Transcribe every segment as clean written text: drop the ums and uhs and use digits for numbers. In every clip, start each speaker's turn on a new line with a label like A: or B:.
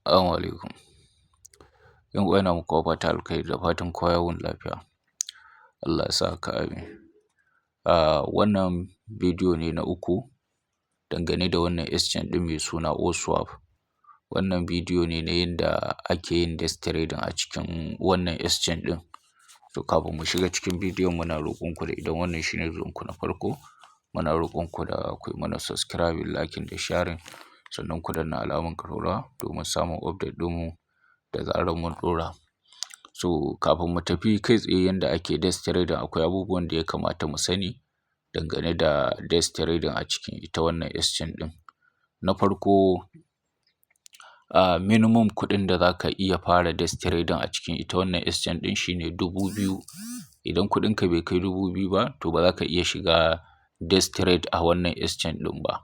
A: Assalamu alaikum. Yan uwa ina muku fatan alkhairi da fatan kowa ya wuni lafiya. Allah ya sa haka amin. Wannan bidiyo ne na uku dangane da wannan exchange ɗin mai suna OSwap. Wannan bidiyo ne na yanda ake yin dex trading a cikin wannan exchange ɗin. To kafin mu shiga cikin bidiyon muna roƙon ku da idan wannan shine zuwan ku na farko, muna roƙon ku da ku yi mana subscribing, liking da sharing sannan ku danna alamar ƙararrawa domin samun update ɗinmu da zarar mun ɗora. So kafin mu tafi kai tsaye yanda ake dex trading akwai abubuwan da ya kamata mu sani dangane da dex trading a cikin ita wannan exchange ɗin. Na farko, minimum kuɗin da za ka iya fara dex trading a cikin ita wannan exchange ɗin shine 2000. Idan kuɗinka bai kai 2000 ba to ba za ka iya shiga dex trade a wannan exchange ɗin ba.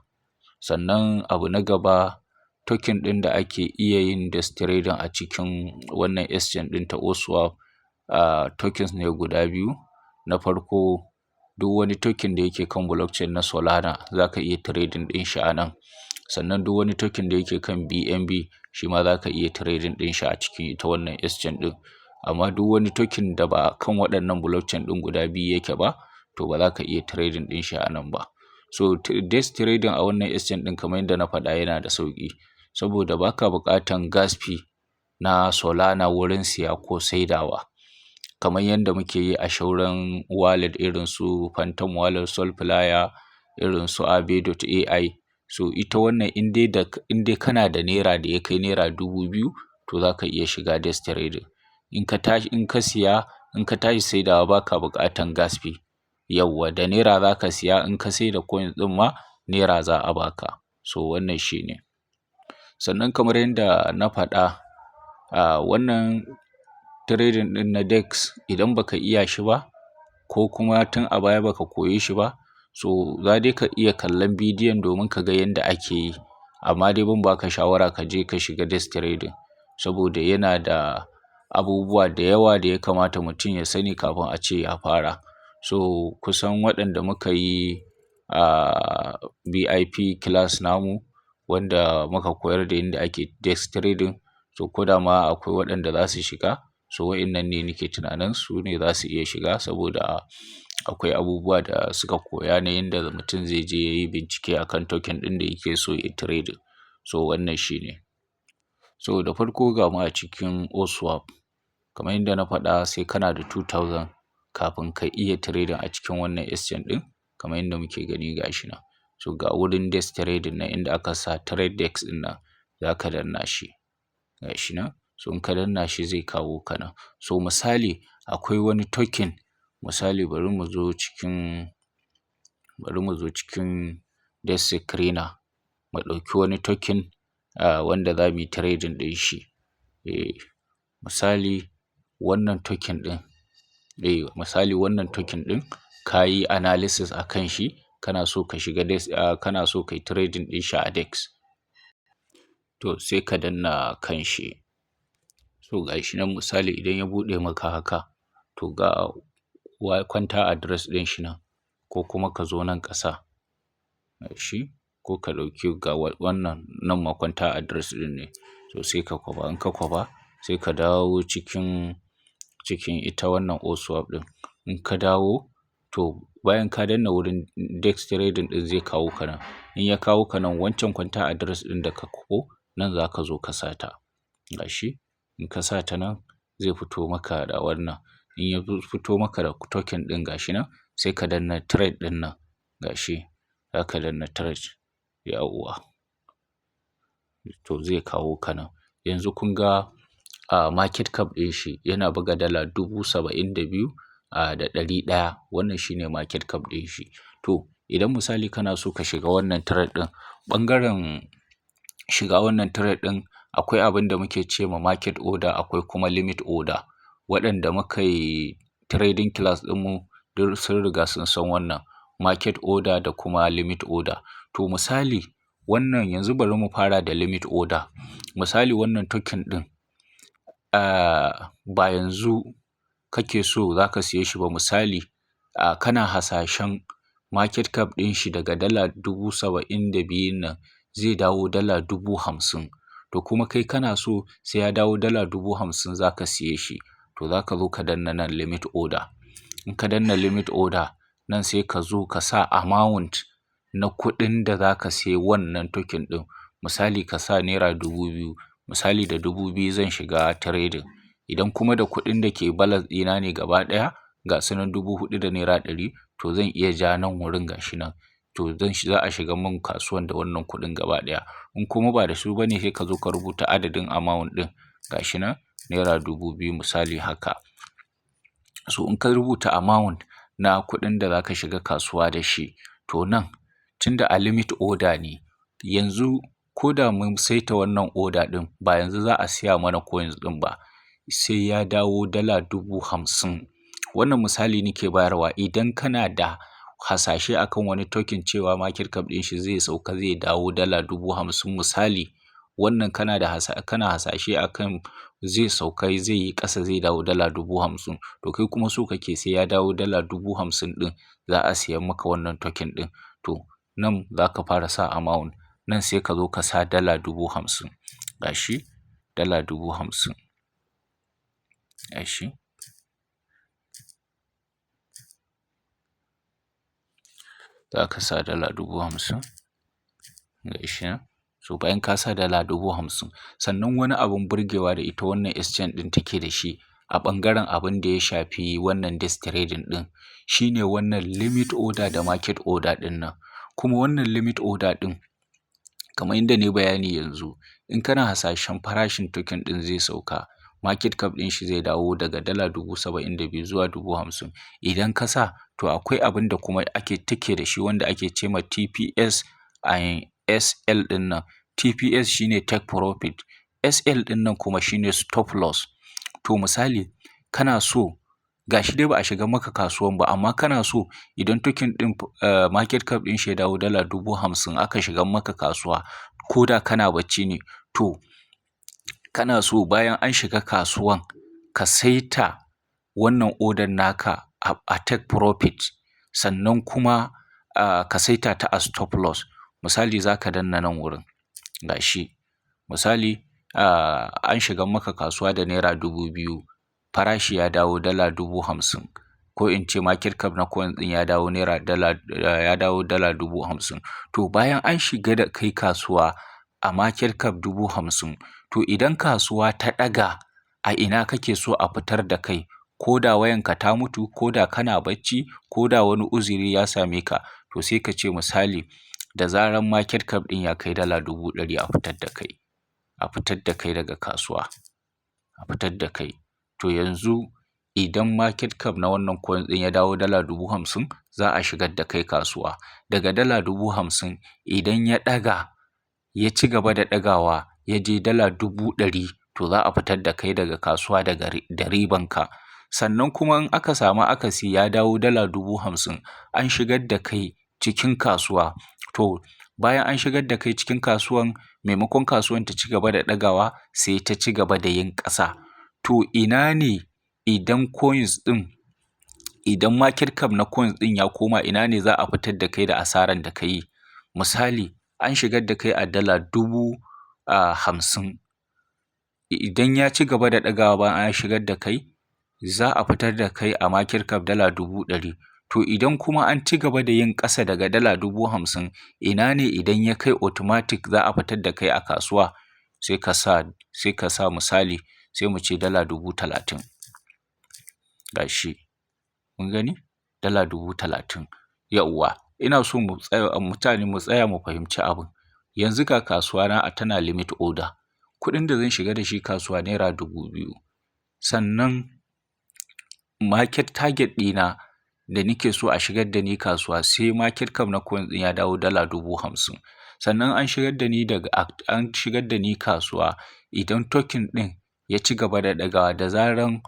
A: Sannan abu na gaba, token ɗin da ake iya yin dex trading a cikin wannan exchange ɗin ta OSwap, tokens ne guda biyu. Na farko, duk wani token da yake kan blockchain na Solana za ka iya trading ɗin shi a nan. Sannan duk wani token da yake kan BNB shi ma za ka iya trading ɗin shi a cikin ita wannan exchange ɗin. Amma duk wani token da ba kan waɗannan blockchain ɗin guda biyu yake ba, to ba za ka iya trading ɗin shi a nan ba. So dex trading a wannan exchange ɗin kamar yadda na faɗa yana da sauƙi saboda ba ka buƙatan gas fee na Solana wurin siya ko saidawa kamar yadda muke yi a shauran wallet irin su Phantom wallet, Solflyer, irin su Aave.ai. So ita wannan in dai kana da naira da ya kai naira 2000 to za ka iya shiga dex trading. In ka siya, in ka tashi saidawa ba ka buƙatan gas fee. Yauwa da naira za ka siya, in ka saida coins ɗin ma naira za a ba ka. So wannan shi ne. Sannan kamar yadda na faɗa, wannan trading ɗin na dex idan baka iya shi ba ko kuma tun a baya baka koye shi ba, so za dai ka iya kallon bidiyon domin ka ga yanda ake yi. Amma dai ban ba ka shawara ka je ka shiga dex trading saboda yana da abubuwa da yawa da ya kamata mutum ya sani kafin a ce ya fara. So kusan waɗanda muka yi VIP class namu wanda muka koyar da yanda ake dex trading, so ko da ma akwai waɗanda za su shiga, so waɗannan ne nake tunanin su ne za su iya shiga saboda akwai abubuwa da suka koya na yanda mutum zai je ya yi bincike akan token ɗin da yake so ya trading. So wannan shi ne. So da farko ga mu a cikin OSwap. Kamar yadda na faɗa sai kana da 2000 kafin ka iya trading a cikin wannan exchange ɗin kamar yadda muke gani ga shi nan. So ga wurin dex trading nan inda aka sa trade dex ɗin nan za ka danna shi. Ga shi nan. So in ka danna shi zai kawo ka nan. So misali akwai wani token, misali bari mu zo cikin dex screener mu ɗauki wani token wanda za mu yi trading ɗin shi. Misali wannan token ɗin ka yi analysis a kan shi, kana so ka shiga dex, kana so ka yi trading ɗin shi a dex. To sai ka danna kan shi. So ga shi nan misali idan ya buɗe maka haka, to ga kwanta address ɗin shi nan ko kuma ka zo nan ƙasa. Ga shi ko ka ɗauki ga wannan nan ma kwanta address ɗin ne. So sai ka kwafa, in ka kwafa sai ka dawo cikin ita wannan OSwap ɗin. In ka dawo, to bayan ka danna wurin dex trading ɗin zai kawo ka nan. In ya kawo ka nan wancan kwanta address ɗin da ka kwafo nan za ka zo ka sata. Ga shi in ka sata nan zai fito maka da wannan. In ya fito maka da token ɗin ga shi nan sai ka danna trade ɗin nan. Ga shi za ka danna trade. Yauwa. To zai kawo ka nan. Yanzu kun ga market cap ɗin shi yana buga dala 72,100. Wannan shi ne market cap ɗin shi. To idan misali kana so ka shiga wannan trade ɗin, ɓangaren shiga wannan trade ɗin akwai abin da muke ce ma market order akwai kuma limit order. Waɗanda muka yi trading class ɗinmu duk sun riga sun san wannan market order da kuma limit order. To misali wannan yanzu bari mu fara da limit order. Misali wannan token ɗin ba yanzu kake so za ka siye shi ba. Misali kana hasashen market cap ɗin shi daga dala 72,000 nan zai dawo dala 50,000. to kuma kai kana so sai ya dawo dala 50,000 za ka siye shi, to za ka zo ka danna nan limit order. In ka danna limit order nan sai ka zo ka sa amount na kuɗin da za ka sayi wannan token ɗin. Misali ka sa naira 2,000, misali da 2,000 zan shiga trading. Idan kuma da kuɗin da ke balance ɗina ne gaba ɗaya ga su nan 4,000 da naira 100, to zan iya ja nan wurin ga shi nan. To za a shiga min kasuwan da wannan kuɗin gaba ɗaya. In kuma ba da su ba ne sai ka zo ka rubuta adadin amount ɗin ga shi nan naira 2,000 misali haka. So in ka rubuta amount na kuɗin da za ka shiga kasuwa da shi, to nan tunda a limit order ne, yanzu ko da mun saita wannan order ɗin ba yanzu za a siya mana coins ɗin ba, sai ya dawo dala 50,000. Wannan misali nake bayarwa idan kana da hasashe akan wani token cewa market cap ɗin shi zai sauka zai dawo dala 50,000 misali, wannan kana hasashe akan zai sauka zai yi ƙasa zai dawo dala 50,000, to kai kuma so kake sai ya dawo dala 50,000 ɗin za a siyan maka wannan token ɗin. To nan za ka fara sa amount, nan sai ka zo ka sa dala 50,000 ga shi dala 50,000 ga shi. Za ka sa dala 50,000 ga shi nan. So bayan ka sa dala 50,000, sannan wani abun burgewa da ita wannan exchange ɗin take da shi a ɓangaren abin da ya shafi wannan desk trading ɗin, shine wannan limit order da market order ɗin nan. Kuma wannan limit order ɗin kamar yadda na yi bayani yanzu, in kana hasashen farashin token ɗin zai sauka, market cap ɗin shi zai dawo daga dala 72,000 zuwa 50,000. Idan ka sa, to akwai abin da kuma take da shi wanda ake ce ma TPS and SL ɗin nan. TPS shine take profit, SL ɗin nan kuma shine stop loss. To misali kana so ga shi dai ba a shiga maka kasuwan ba, amma kana so idan token ɗin market cap ɗin shi ya dawo dala 50,000 aka shiga maka kasuwa, ko da kana bacci ne, to kana so bayan an shiga kasuwan ka saita wannan order naka a take profit, sannan kuma ka saita ta a stop loss. Misali za ka danna nan wurin ga shi, misali an shiga maka kasuwa da naira 2,000, farashi ya dawo dala 50,000, ko in ce market cap na coin ɗin ya dawo dala 50,000. To bayan an shiga da kai kasuwa a market cap 50,000, to idan kasuwa ta ɗaga a ina kake so a fitar da kai, ko da wayanka ta mutu, ko da kana bacci, ko da wani uzuri ya same ka, to sai ka ce misali da zaran market cap ɗin ya kai dala 100,000 a fitar da kai daga kasuwa, a fitar da kai. To yanzu idan market cap na wannan coin ɗin ya dawo dala 50,000, za a shigar da kai kasuwa. Daga dala 50,000 idan ya ɗaga, ya ci gaba da ɗagawa ya je dala 100,000, to za a fitar da kai daga kasuwa da ribanka. Sannan kuma in aka samu akasi ya dawo dala 50,000, an shigar da kai cikin kasuwa, to bayan an shigar da kai cikin kasuwan, maimakon kasuwan ta ci gaba da ɗagawa sai ta ci gaba da yin ƙasa. To ina ne idan market cap na coins ɗin ya koma, ina ne za a fitar da kai da asaran da ka yi? Misali an shigar da kai a dala 50,000, idan ya ci gaba da ɗagawa bayan an shigar da kai, za a fitar da kai a market cap dala 100,000. To idan kuma an ci gaba da yin ƙasa daga dala 50,000, ina ne idan ya kai automatic za a fitar da kai a kasuwa? Sai ka sa misali, sai mu ce dala 30,000 ga shi, mun gani dala 30,000. Yawwa, ina so mu tsaya mu fahimci abin. Yanzu ga kasuwa na tana limit order, kuɗin da zan shiga da shi kasuwa naira 2,000, sannan market target ɗina da nake so a shigar da ni kasuwa sai market cap na coin ɗin ya dawo dala 50,000. Sannan an shigar da ni kasuwa idan token ɗin ya ci gaba da ɗagawa, da zaran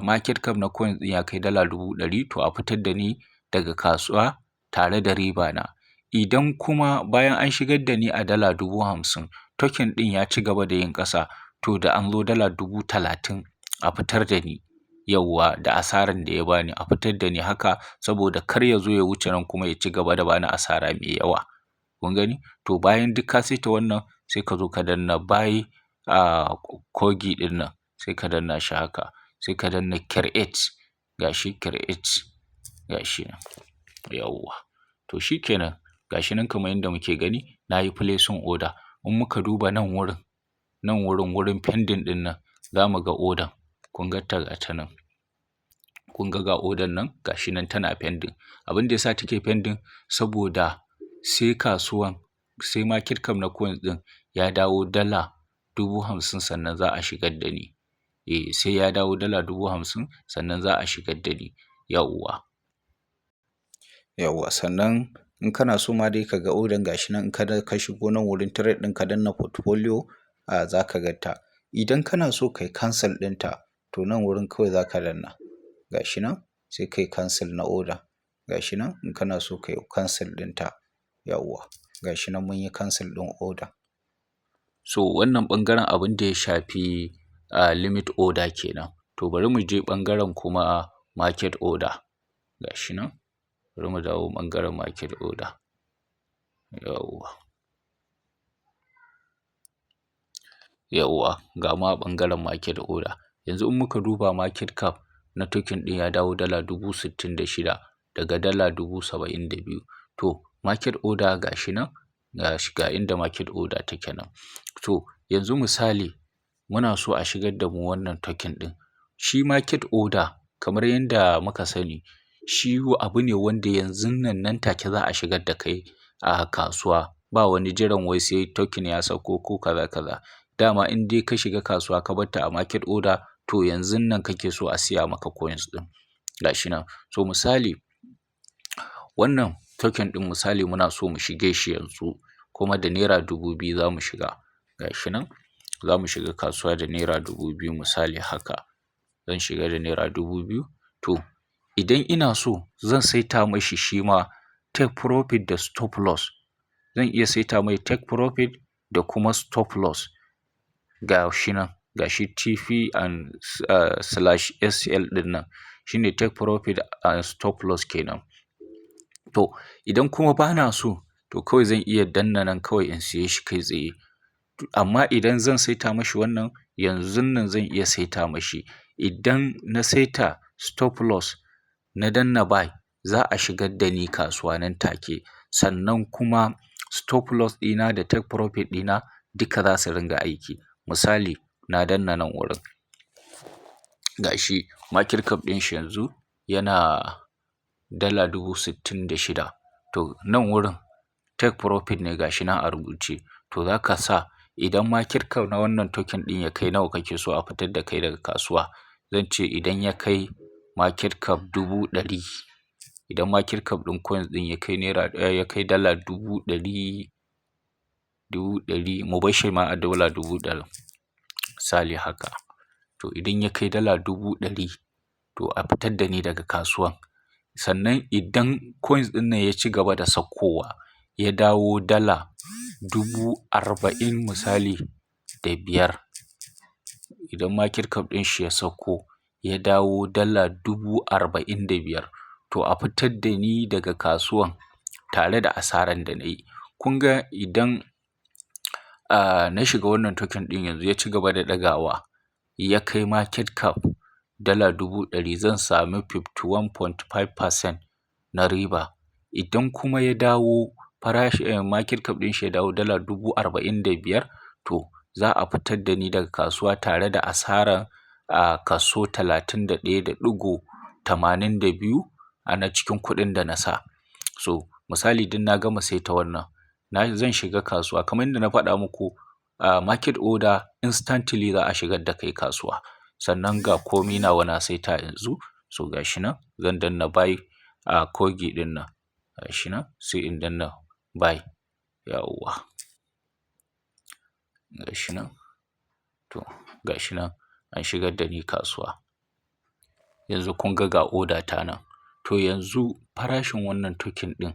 A: market cap na coin ɗin ya kai dala 100,000, to a fitar da ni daga kasuwa tare da riba na. Idan kuma bayan an shigar da ni a dala 50,000, token ɗin ya ci gaba da yin ƙasa, to da an zo dala 30,000 a fitar da ni. Yawwa, da asaran da ya bani a fitar da ni haka, saboda kar ya zo ya wuce nan kuma ya ci gaba da bani asara mai yawa. kun gani? To bayan duk ka saita wannan sai ka zo ka danna buy kogi ɗin nan sai ka danna shi haka, sai ka danna create, ga shi create, ga shi nan, yawwa. To shi kenan, ga shi nan kamar yadda muke gani na yi placing order. In muka duba nan wurin pending ɗin nan za mu ga order, kun ga ta gata nan. Kun ga order nan ga shi nan tana pending. Abin da ya sa take pending saboda sai market cap na coins ɗin ya dawo dala 50,000 sannan za a shigar da ni. Sai ya dawo dala 50,000 sannan za a shigar da ni, yawwa. Sannan in kana so ma dai ka ga order ga shi nan, in ka shigo nan wurin trade ɗin ka danna portfolio za ka ga ta. Idan kana so kai cancel ɗinta to nan wurin kawai za ka danna, ga shi nan sai kai cancel na order, ga shi nan in kana so kai cancel ɗinta, yawwa. Ga shi nan mun yi cancel ɗin order. So wannan ɓangaren abin da ya shafi limit order kenan. To bari mu je ɓangaren kuma market order, ga shi nan. Bari mu dawo ɓangaren market order, yawwa. Ga ma ɓangaren market order. Yanzu in muka duba market cap na token ɗin ya dawo dala 66,000 daga dala 72,000. To market order ga shi nan, ga inda market order take nan. To yanzu misali muna so a shigar da mu wannan token ɗin. Shi market order kamar yadda muka sani, shi abu ne wanda yanzun nan take za a shigar da kai a kasuwa, ba wani jiran wai sai token ya sauko ko kaza. Dama in dai ka shiga kasuwa ka bar ta a market order to yanzun nan kake so a siya maka coins ɗin, ga shi nan. So misali wannan token ɗin misali muna so mu shige shi yanzu kuma da naira 2,000 za mu shiga, ga shi nan. Za mu shiga kasuwa da naira 2,000 misali haka. Zan shiga da naira 2,000. To idan ina so zan saita mashi shi ma take profit da stop loss. Zan iya saita mai take profit da kuma stop loss, ga shi nan. Ga shi TP and /SL ɗin nan shine take profit and stop loss kenan. To idan kuma ba na so to kawai zan iya danna nan kawai in siye shi kai tsaye. Amma idan zan saita mashi wannan yanzun nan zan iya saita mashi. Idan na saita stop loss na danna buy za a shigar da ni kasuwa nan take. Sannan kuma stop loss ɗina da take profit ɗina duka za su ringa aiki. Misali na danna nan wurin, ga shi market cap ɗin shi yanzu yana dala 66,000. To nan wurin take profit ne ga shi nan a rubuce. To za ka sa idan market cap na wannan token ɗin ya kai nawa kake so a fitar da kai daga kasuwa. Zan ce idan ya kai market cap 100,000, idan market cap ɗin coins ɗin ya kai dala 100,000, mu bar shi ma a dala 100,000 misali haka. To idan ya kai dala 100,000 to a fitar da ni daga kasuwan. Sannan idan coins ɗin nan ya ci gaba da saukowa ya dawo dala 40,000 misali da 5, idan market cap ɗin shi ya sauko ya dawo dala 45,000 to a fitar da ni daga kasuwan tare da asaran da na yi. Kun ga idan na shiga wannan token ɗin yanzu ya ci gaba da ɗagawa ya kai market cap dala 100,000 zan sami 51.5% na riba. Idan kuma ya dawo market cap ɗin shi ya dawo dala 45,000 to za a fitar da ni daga kasuwa tare da asaran kaso 31.82 na cikin kuɗin da na sa. So misali idan na gama saita wannan zan shiga kasuwa kamar yadda na faɗa muku, market order instantly za a shigar da kai kasuwa. Sannan ga komi nawa na saita yanzu. So ga shi nan zan danna buy kogi ɗin nan, ga shi nan sai in danna buy, yawwa. Ga shi nan. To ga shi nan an shigar da ni kasuwa. Yanzu kun ga order ta nan. To yanzu farashin wannan token ɗin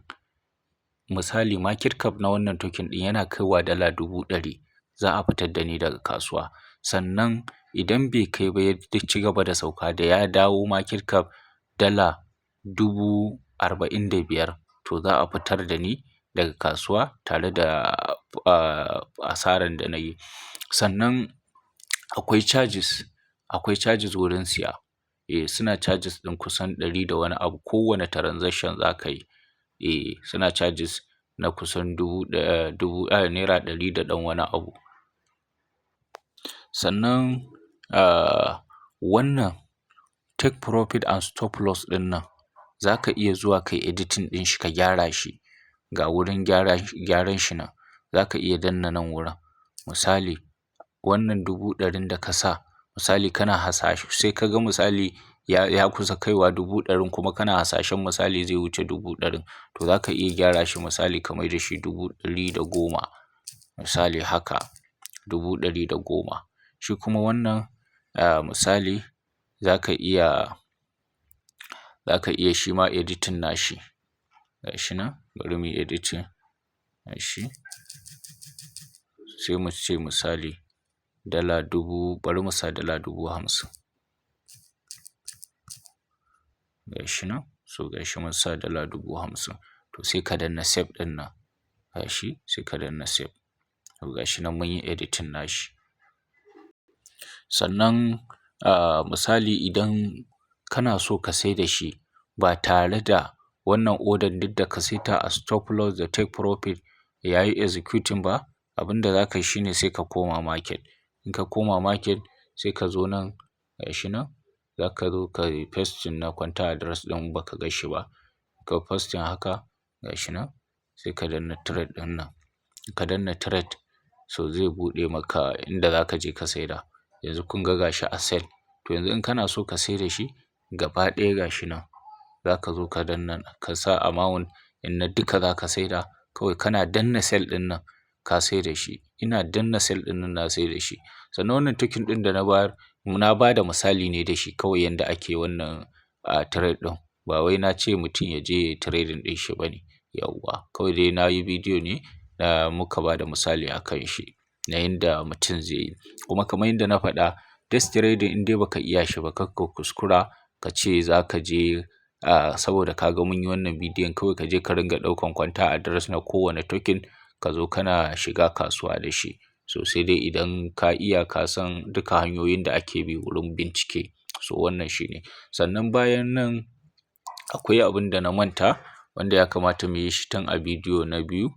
A: misali market cap na wannan token ɗin yana kaiwa dala 100,000 za a fitar da ni daga kasuwa. Sannan idan bai kai ba ya ci gaba da sauka da ya dawo market cap dala 45,000 to za a fitar da ni daga kasuwa tare da asaran da na yi. Sannan akwai charges wurin siya. Suna charges ɗin kusan 100 da wani abu kowane transaction za ka yi. Suna charges na kusan naira 100 da ɗan wani abu. Sannan wannan take profit and stop loss ɗin nan za ka iya zuwa ka yi editing ɗin shi ka gyara shi. Ga wurin gyaran shi nan, za ka iya danna nan wurin. Misali wannan 100,000 da ka sa, misali kana hasashe sai ka ga misali ya kusa kaiwa 100,000 kuma kana hasashen misali zai wuce 100,000, to za ka iya gyara shi misali ka mai da shi 110,000. Misali haka 110,000. Shi kuma wannan misali za ka iya shi ma editing nashi. Ga shi nan bari mu yi editing nashi. Sai mu ce misali bari mu sa $50,000. Ga shi nan, so ga shi mun sa $50,000. To sai ka danna save ɗin nan. Ga shi sai ka danna save. To ga shi nan mun yi editing nashi. Sannan misali idan kana so ka sai da shi ba tare da wannan order duk da ka saita a stop loss da take profit ya yi executing ba, abin da za ka yi shine sai ka koma market. In ka koma market sai ka zo nan, ga shi nan, za ka zo ka yi pasting na counter address ɗin ba ka gan shi ba. Ka pasting haka, ga shi nan, sai ka danna trade ɗin nan. Ka danna trade, so zai buɗe maka inda za ka je ka saida. Yanzu kun ga gashi a sell. To yanzu in kana so ka sai da shi gaba ɗaya ga shi nan, za ka zo ka danna ka sa amount in na duka za ka saida. Kawai kana danna sell ɗin nan ka sai da shi. Ina danna sell ɗin nan na sai da shi. Sannan wannan token ɗin da na bayar, na ba da misali ne da shi kawai yanda ake wannan trade ɗin. Ba wai na ce mutum ya je ya yi trading ɗin shi ba ne. Yauwa. Kawai dai na yi bidiyo ne da muka ba da misali a kan shi na yanda mutum zai yi. Kuma kamar yadda na faɗa, desk trading in dai ba ka iya shi ba kar ka kuskura ka ce za ka je saboda ka ga mun yi wannan bidiyon kawai ka je ka ringa ɗaukan counter address na kowane token ka zo kana shiga kasuwa da shi. So sai dai idan ka iya ka san duka hanyoyin da ake bi wurin bincike. So wannan shi ne. Sannan bayan nan akwai abin da na manta wanda ya kamata mu yi shi tun a bidiyo na biyu.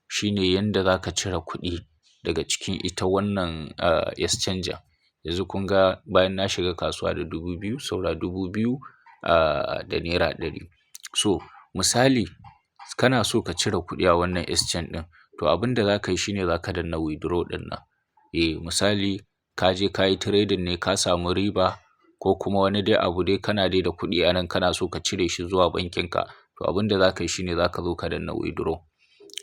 A: Shi ne yanda za ka cire kuɗi daga cikin ita wannan exchanger. Yanzu kun ga bayan na shiga kasuwa da 2,000 saura 2,000 da naira 100. So misali kana so ka cire kuɗi a wannan exchange ɗin, to abin da za ka yi shi ne za ka danna withdraw ɗin nan. Misali ka je ka yi trading ne ka samu riba ko kuma wani dai abu dai kana dai da kuɗi a nan kana so ka cire shi zuwa bankinka. To abin da za ka yi shi ne za ka zo ka danna withdraw.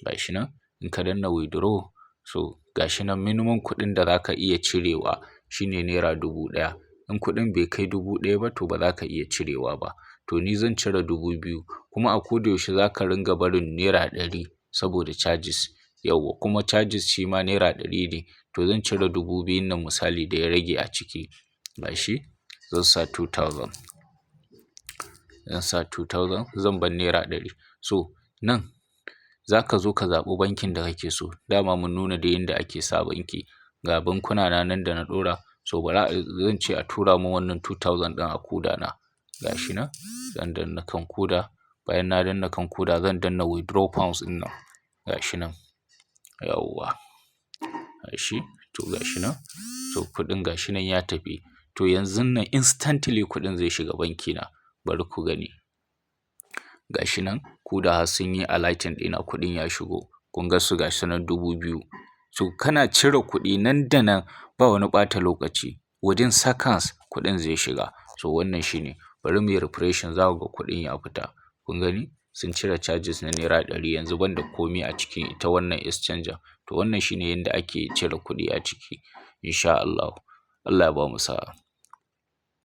A: Ga shi nan, in ka danna withdraw, so ga shi nan minimum kuɗin da za ka iya cirewa shi ne naira 1,000. In kuɗin bai kai 1,000 ba to ba za ka iya cirewa ba. To ni zan cire 2,000 kuma a ko da yaushe za ka ringa barin naira 100 saboda charges. Yauwa kuma charges shi ma naira 100 ne. To zan cire 2,000 nan misali da ya rage a ciki. Ga shi zan sa 2,000. Zan sa 2,000 zan bar naira 100. So nan za ka zo ka zaɓi bankin da kake so. Dama mun nuna da yanda ake sa banki. Ga bankuna na nan da na ɗora. So zan ce a tura mun wannan 2,000 ɗin a kuda na. Ga shi nan zan danna kan kuda. Bayan na danna kan kuda zan danna withdraw pounds ɗin nan. Ga shi nan. Yauwa. Ga shi. To ga shi nan. So kuɗin ga shi nan ya tafi. To yanzun nan instantly kuɗin zai shiga banki na. Bari ku gani. Ga shi nan kuda har sun yi alerting ɗina kuɗin ya shigo. Kun ga su ga shi nan 2,000. So kana cire kuɗi nan da nan ba wani ɓata lokaci. Within seconds kuɗin zai shiga. So wannan shi ne. Bari mu yi refreshing za ku ga kuɗin ya fita. Kun gani? Sun cire charges na naira 100 yanzu banda komai a cikin ita wannan exchanger. To wannan shi ne yanda ake cire kuɗi a ciki. In sha Allah. Allah ya bamu sa'a.